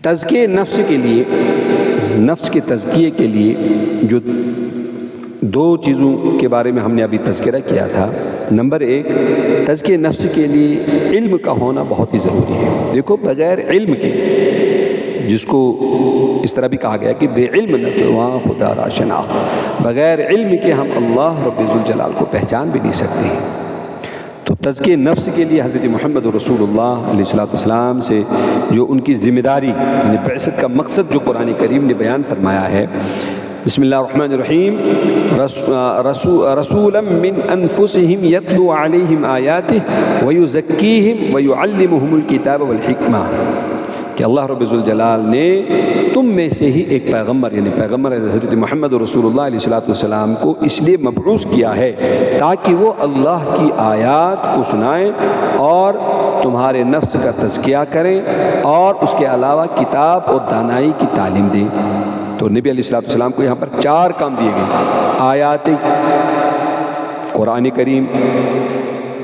تزکیہ نفس کے لیے، نفس کے تزکیے کے لیے جو دو چیزوں کے بارے میں ہم نے ابھی تذکرہ کیا تھا، نمبر ایک، تزکیہ نفس کے لیے علم کا ہونا بہت ہی ضروری ہے۔ دیکھو بغیر علم کے، جس کو اس طرح بھی کہا گیا کہ بے علم نتواں خدا را شناخت، بغیر علم کے ہم اللہ رب ذوالجلال کو پہچان بھی نہیں سکتے ہیں۔ تو تزکیہ نفس کے لیے حضرت محمد رسول اللہ علیہ السلام سے جو ان کی ذمہ داری، یعنی بعثت کا مقصد جو قرآن کریم نے بیان فرمایا ہے، بسم اللہ الرحمن الرحیم، رسولا من انفسہم یتلو علیہم آیاتہ ویزکیہم ویعلمہم الکتاب والحکمہ، کہ اللہ رب ذوالجلال نے تم میں سے ہی ایک پیغمبر، یعنی پیغمبر حضرت محمد رسول اللہ علیہ السلام کو اس لیے مبعوث کیا ہے تاکہ وہ اللہ کی آیات کو سنائیں اور تمہارے نفس کا تزکیہ کریں، اور اس کے علاوہ کتاب اور دانائی کی تعلیم دیں۔ تو نبی علیہ السلام کو یہاں پر 4 کام دیے گئے: آیات قرآن کریم،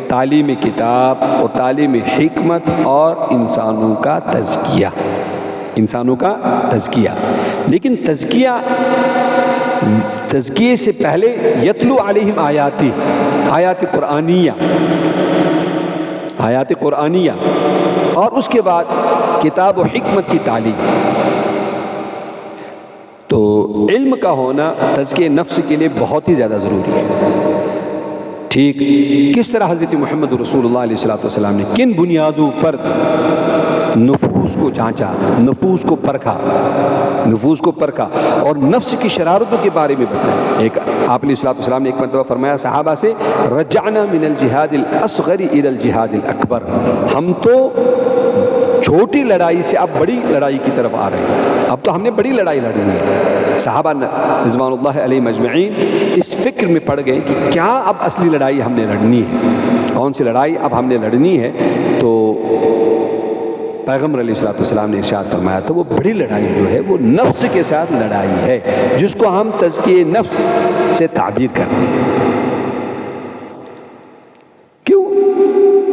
تعلیم کتاب اور تعلیم حکمت، اور انسانوں کا تزکیہ، انسانوں کا تزکیہ۔ لیکن تزکیے سے پہلے یتلو علیہم آیاتی، آیات قرآنیہ، آیات قرآنیہ، اور اس کے بعد کتاب و حکمت کی تعلیم۔ تو علم کا ہونا تزکیہ نفس کے لیے بہت ہی زیادہ ضروری ہے۔ ٹھیک کس طرح حضرت محمد رسول اللہ علیہ السلام نے کن بنیادوں پر نفوس کو جانچا، نفوس کو پرکھا، نفوس کو پرکھا اور نفس کی شرارتوں کے بارے میں بتایا۔ ایک آپ علیہ السلام نے ایک مرتبہ فرمایا صحابہ سے، رجعنا من الجہاد الاصغر الى الجہاد الاکبر، ہم تو چھوٹی لڑائی سے اب بڑی لڑائی کی طرف آ رہے ہیں، اب تو ہم نے بڑی لڑائی لڑنی ہے۔ صحابہ رضوان اللہ علیہم اجمعین اس فکر میں پڑ گئے کہ کیا اب اصلی لڑائی ہم نے لڑنی ہے، کون سی لڑائی اب ہم نے لڑنی ہے۔ تو پیغمبر علیہ السلام نے ارشاد فرمایا تو وہ بڑی لڑائی جو ہے وہ نفس کے ساتھ لڑائی ہے، جس کو ہم تزکیہ نفس سے تعبیر کرتے ہیں۔ کیوں؟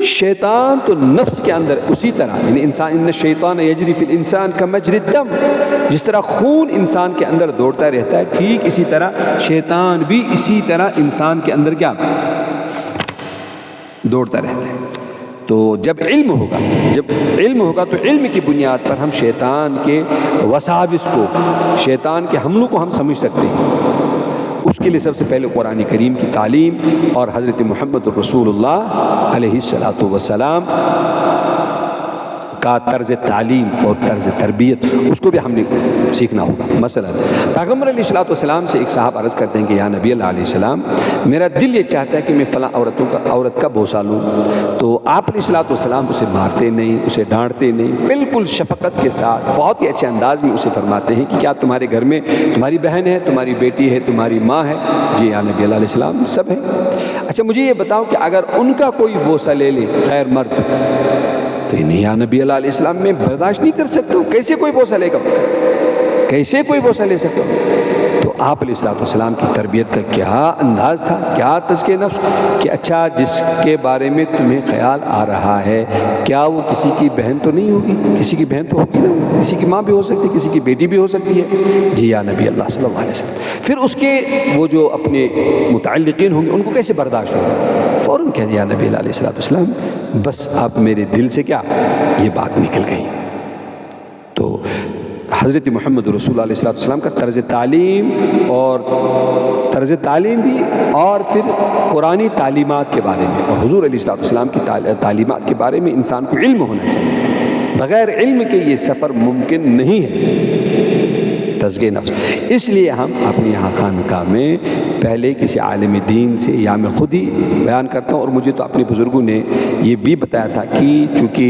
شیطان تو نفس کے اندر اسی طرح، یعنی انسان، ان الشیطان یجری فی الانسان کمجری الدم، جس طرح خون انسان کے اندر دوڑتا رہتا ہے، ٹھیک اسی طرح شیطان بھی اسی طرح انسان کے اندر کیا دوڑتا رہتا ہے۔ تو جب علم ہوگا تو علم کی بنیاد پر ہم شیطان کے وساوس کو، شیطان کے حملوں کو ہم سمجھ سکتے ہیں۔ اس کے لیے سب سے پہلے قرآن کریم کی تعلیم اور حضرت محمد رسول اللہ علیہ السلام کا طرز تعلیم اور طرز تربیت، اس کو بھی ہم نے سیکھنا ہوگا۔ مثلا پیغمبر علیہ السلام سے ایک صاحب عرض کرتے ہیں کہ یا نبی اللہ علیہ السلام، میرا دل یہ چاہتا ہے کہ میں فلاں عورت کا بوسہ لوں، تو آپ علیہ السلام اسے مارتے نہیں، اسے ڈانٹتے نہیں، بالکل شفقت کے ساتھ بہت ہی اچھے انداز میں اسے فرماتے ہیں کہ کیا تمہارے گھر میں تمہاری بہن ہے، تمہاری بیٹی ہے، تمہاری ماں ہے؟ جی یا نبی اللہ علیہ السلام، سب ہے۔ اچھا مجھے یہ بتاؤ کہ اگر ان کا کوئی بوسہ لے لے غیر مرد، تو نہیں یا نبی اللہ علیہ السلام میں برداشت نہیں کر سکتا ہوں، کیسے کوئی بوسہ لے گا، کیسے کوئی بوسہ لے سکتا ہوں؟ تو آپ علیہ السلام کی تربیت کا کیا انداز تھا، کیا تزکیہ نفس، کہ اچھا جس کے بارے میں تمہیں خیال آ رہا ہے کیا وہ کسی کی بہن تو نہیں ہوگی؟ کسی کی بہن تو ہوگی نا، کسی کی ماں بھی ہو سکتی ہے، کسی کی بیٹی بھی ہو سکتی ہے۔ جی یا نبی اللہ صلی اللہ علیہ وسلم۔ پھر اس کے وہ جو اپنے متعلقین ہوں گے ان کو کیسے برداشت ہوگا؟ فوراً کہہ دیا نبی اللہ علیہ السلام، بس اب میرے دل سے کیا یہ بات نکل گئی۔ تو حضرت محمد رسول اللہ علیہ السلام کا طرز تعلیم بھی، اور پھر قرآنی تعلیمات کے بارے میں اور حضور علیہ السلام کی تعلیمات کے بارے میں انسان کو علم ہونا چاہیے۔ بغیر علم کے یہ سفر ممکن نہیں ہے تزکیہ نفس۔ اس لیے ہم اپنے یہاں خانقاہ میں پہلے کسی عالم دین سے، یا میں خود ہی بیان کرتا ہوں، اور مجھے تو اپنے بزرگوں نے یہ بھی بتایا تھا کہ چونکہ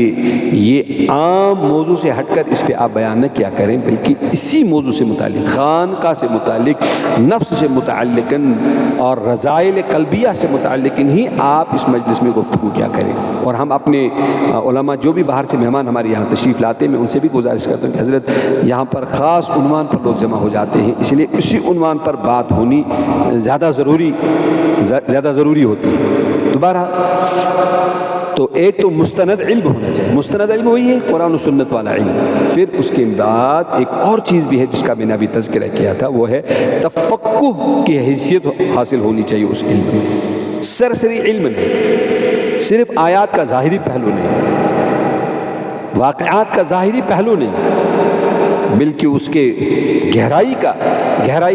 یہ عام موضوع سے ہٹ کر اس پہ آپ بیان نہ کیا کریں، بلکہ اسی موضوع سے متعلق، خانقاہ سے متعلق، نفس سے متعلق اور رذائل قلبیہ سے متعلق ہی آپ اس مجلس میں گفتگو کیا کریں۔ اور ہم اپنے علماء جو بھی باہر سے مہمان ہمارے یہاں تشریف لاتے ہیں، میں ان سے بھی گزارش کرتا ہوں کہ حضرت یہاں پر خاص عنوان پر لوگ جمع ہو جاتے ہیں، اس لیے اسی عنوان پر بات ہونی زیادہ ضروری ہوتی ہے۔ دوبارہ تو ایک تو مستند علم ہونا چاہیے، مستند علم وہی ہے قرآن و سنت والا علم. پھر اس کے بعد ایک اور چیز بھی ہے جس کا میں نے ابھی تذکرہ کیا تھا، وہ ہے تفقہ کی حیثیت حاصل ہونی چاہیے اس علم میں. سرسری علم نہیں، صرف آیات کا ظاہری پہلو نہیں، واقعات کا ظاہری پہلو نہیں، بلکہ اس کے گہرائی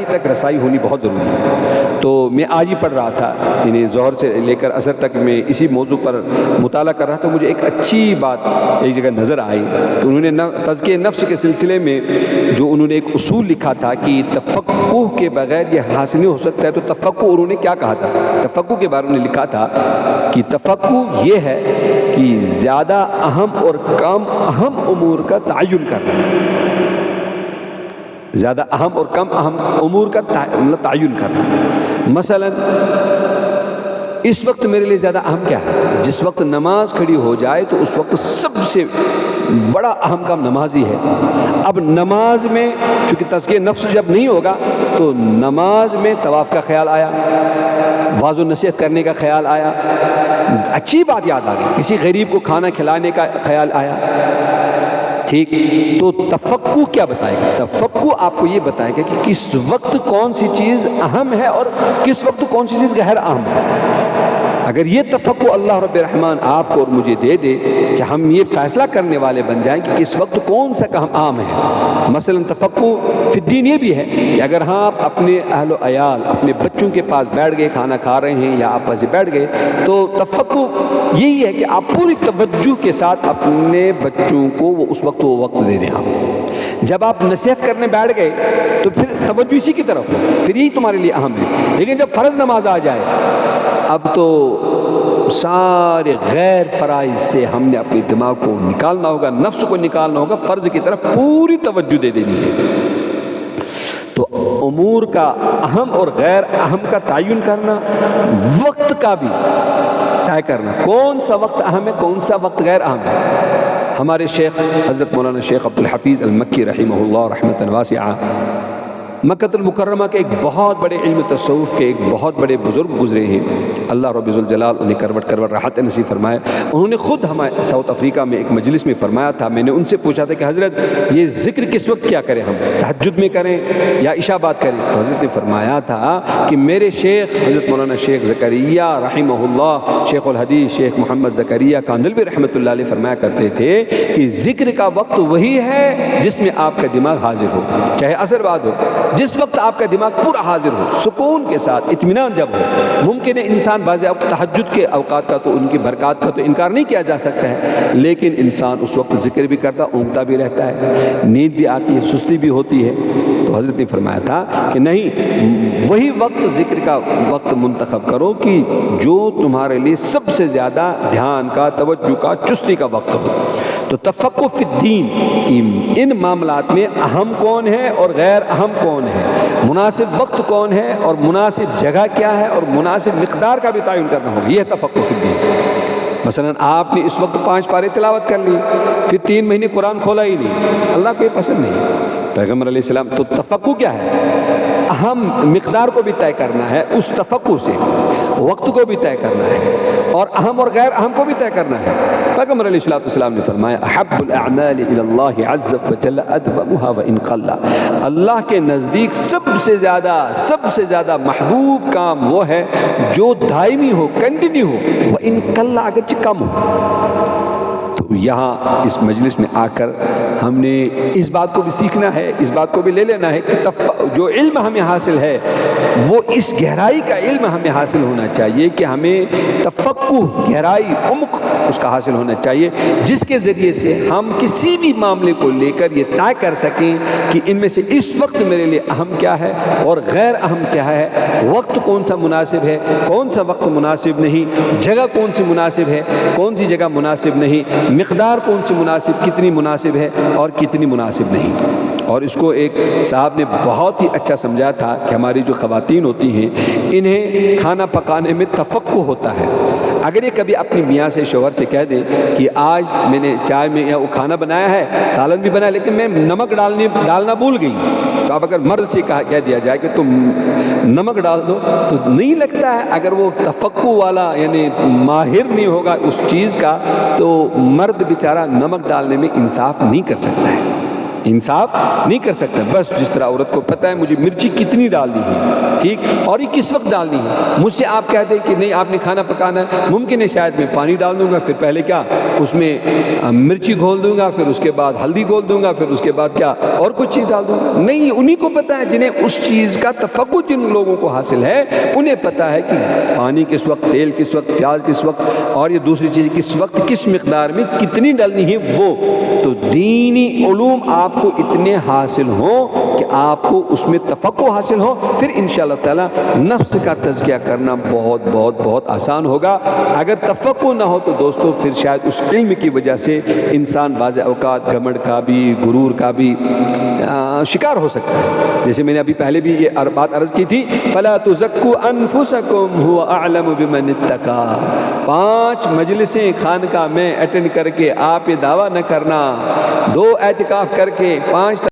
تک رسائی ہونی بہت ضروری ہے. تو میں آج ہی پڑھ رہا تھا، یعنی ظہر سے لے کر عصر تک میں اسی موضوع پر مطالعہ کر رہا تھا. مجھے ایک اچھی بات ایک جگہ نظر آئی کہ انہوں نے تزکیہ نفس کے سلسلے میں جو انہوں نے ایک اصول لکھا تھا کہ تفقہ کے بغیر یہ حاصل نہیں ہو سکتا ہے. تو تفقہ انہوں نے کیا کہا تھا؟ تفقہ کے بارے میں لکھا تھا کہ تفقہ یہ ہے کہ زیادہ اہم اور کم اہم امور کا تعین کرنا، زیادہ اہم اور کم اہم امور کا تعین کرنا. مثلا اس وقت میرے لیے زیادہ اہم کیا ہے؟ جس وقت نماز کھڑی ہو جائے تو اس وقت سب سے بڑا اہم کام نماز ہی ہے. اب نماز میں چونکہ تزکیہ نفس جب نہیں ہوگا تو نماز میں طواف کا خیال آیا، واعظ و نصیحت کرنے کا خیال آیا، اچھی بات یاد آ گئی، کسی غریب کو کھانا کھلانے کا خیال آیا. ٹھیک، تو تفقہ کیا بتائے گا؟ تفقہ آپ کو یہ بتائے گا کہ کس وقت کون سی چیز اہم ہے اور کس وقت کون سی چیز غیر اہم ہے. اگر یہ تفقہ اللہ رب الرحمن آپ کو اور مجھے دے دے کہ ہم یہ فیصلہ کرنے والے بن جائیں کہ کس وقت کون سا کام عام ہے. مثلا تفقہ فی الدین یہ بھی ہے کہ اگر ہاں آپ اپنے اہل و عیال اپنے بچوں کے پاس بیٹھ گئے، کھانا کھا رہے ہیں یا آپ ویسے بیٹھ گئے، تو تفقہ یہی ہے کہ آپ پوری توجہ کے ساتھ اپنے بچوں کو اس وقت دے دیں. آپ جب آپ نصیحت کرنے بیٹھ گئے تو پھر توجہ اسی کی طرف ہو، پھر یہی تمہارے لیے اہم ہے. لیکن جب فرض نماز آ جائے اب تو سارے غیر فرائض سے ہم نے اپنے دماغ کو نکالنا ہوگا، نفس کو نکالنا ہوگا، فرض کی طرف پوری توجہ دے دینی ہے. تو امور کا اہم اور غیر اہم کا تعین کرنا، وقت کا بھی طے کرنا، کون سا وقت اہم ہے کون سا وقت غیر اہم ہے. ہمارے شیخ حضرت مولانا شیخ عبدالحفیظ المکی رحمہ اللہ رحمۃ واسعہ مکہ المکرمہ کے ایک بہت بڑے علم تصوف کے ایک بہت بڑے بزرگ گزرے ہیں، اللہ رب ذوالجلال انہیں کروٹ راحت نصیب فرمائے. انہوں نے خود ہمارے ساؤتھ افریقہ میں ایک مجلس میں فرمایا تھا. میں نے ان سے پوچھا تھا کہ حضرت یہ ذکر کس وقت کیا کریں، ہم تہجد میں کریں یا عشاء بعد کریں؟ تو حضرت نے فرمایا تھا کہ میرے شیخ حضرت مولانا شیخ زکریا رحمہ اللہ، شیخ الحدیث شیخ محمد زکریا کاندھلوی رحمۃ اللہ علیہ فرمایا کرتے تھے کہ ذکر کا وقت وہی ہے جس میں آپ کا دماغ حاضر ہو، چاہے عصر بعد ہو، جس وقت آپ کا دماغ پورا حاضر ہو، سکون کے ساتھ، اطمینان جب ہو. ممکن ہے انسان بعض تہجد کے اوقات کا تو ان کی برکات کا تو انکار نہیں کیا جا سکتا ہے، لیکن انسان اس وقت ذکر بھی کرتا، اونگتا بھی رہتا ہے، نیند بھی آتی ہے، سستی بھی ہوتی ہے. تو حضرت نے فرمایا تھا کہ نہیں، وہی وقت ذکر کا وقت منتخب کرو کہ جو تمہارے لیے سب سے زیادہ دھیان کا، توجہ کا، چستی کا وقت ہو. تو تفقہ فی الدین کی ان معاملات میں اہم کون ہے اور غیر اہم کون ہے، مناسب وقت کون ہے اور مناسب جگہ کیا ہے اور مناسب مقدار کا بھی تعین کرنا ہوگا. یہ ہے تفقہ فی الدین. مثلا آپ نے اس وقت 5 پارے تلاوت کر لی، پھر 3 مہینے قرآن کھولا ہی نہیں، اللہ کو یہ پسند نہیں. پیغمبر علیہ السلام تو تفقہ کیا ہے؟ اہم مقدار کو بھی طے کرنا ہے، اس تفقہ سے وقت کو بھی طے کرنا ہے اور اہم اور غیر اہم کو بھی طے کرنا ہے. پیغمبر علیہ السلام نے فرمایا احب الاعمال الی اللہ عز وجل ادومها وان قل. اللہ کے نزدیک سب سے زیادہ محبوب کام وہ ہے جو دائمی ہو، کنٹینیو ہو، وان قل اگرچہ کم ہو. تو یہاں اس مجلس میں آ کر ہم نے اس بات کو بھی سیکھنا ہے، اس بات کو بھی لے لینا ہے کہ جو علم ہمیں حاصل ہے وہ اس گہرائی کا علم ہمیں حاصل ہونا چاہیے کہ ہمیں تفقہ، گہرائی، عمق اس کا حاصل ہونا چاہیے، جس کے ذریعے سے ہم کسی بھی معاملے کو لے کر یہ طے کر سکیں کہ ان میں سے اس وقت میرے لیے اہم کیا ہے اور غیر اہم کیا ہے، وقت کون سا مناسب ہے، کون سا وقت مناسب نہیں، جگہ کون سی مناسب ہے، کون سی جگہ مناسب نہیں، مقدار کون سی مناسب، کتنی مناسب ہے اور کتنی مناسب نہیں. اور اس کو ایک صاحب نے بہت ہی اچھا سمجھا تھا کہ ہماری جو خواتین ہوتی ہیں انہیں کھانا پکانے میں تفقع ہوتا ہے. اگر یہ کبھی اپنی میاں سے شوہر سے کہہ دیں کہ آج میں نے چائے میں وہ کھانا بنایا ہے، سالن بھی بنایا، لیکن میں نمک ڈالنا بھول گئی، تو اب اگر مرد سے کہہ دیا جائے کہ تم نمک ڈال دو، تو نہیں لگتا ہے اگر وہ تفقع والا یعنی ماہر نہیں ہوگا اس چیز کا تو مرد بیچارہ نمک ڈالنے میں انصاف نہیں کر سکتا ہے، انصاف نہیں کر سکتا. بس جس طرح عورت کو پتہ ہے مجھے مرچی کتنی ڈالنی ہے، ٹھیک، اور یہ کس وقت ڈالنی ہے. مجھ سے آپ کہہ دیں کہ نہیں آپ نے کھانا پکانا ہے، ممکن ہے شاید میں پانی ڈال دوں گا، پھر پہلے کیا اس میں مرچی گھول دوں گا، پھر اس کے بعد ہلدی گھول دوں گا، پھر اس کے بعد کیا اور کچھ چیز ڈال دوں گا. نہیں، انہی کو پتہ ہے جنہیں اس چیز کا تفقع جن لوگوں کو حاصل ہے، انہیں پتہ ہے کہ پانی کس وقت، تیل کس وقت، پیاز کس وقت، اور یہ دوسری چیز کس وقت کس مقدار میں کتنی ڈالنی ہے. وہ تو دینی علوم آپ کو اتنے حاصل ہوں کہ آپ کو اس میں تفقع حاصل ہو، پھر انشاءاللہ تعالی نفس کا تزکیہ کرنا بہت بہت بہت آسان ہوگا. اگر تفقع نہ ہو تو دوستو پھر شاید اس علم کی وجہ سے انسان بعض اوقات گھمنڈ کا بھی، غرور کا بھی شکار ہو سکتا ہے. جیسے میں نے ابھی پہلے بھی یہ بات عرض کی تھی، فَلَا تُزَكُّوا أَنفُسَكُمْ هُوَ أَعْلَمُ بِمَنِ اتَّقَىٰ. 5 مجلسیں خانقاہ میں اٹینڈ کر کے آپ یہ دعویٰ نہ کرنا، 2 اعتکاف کر کے 5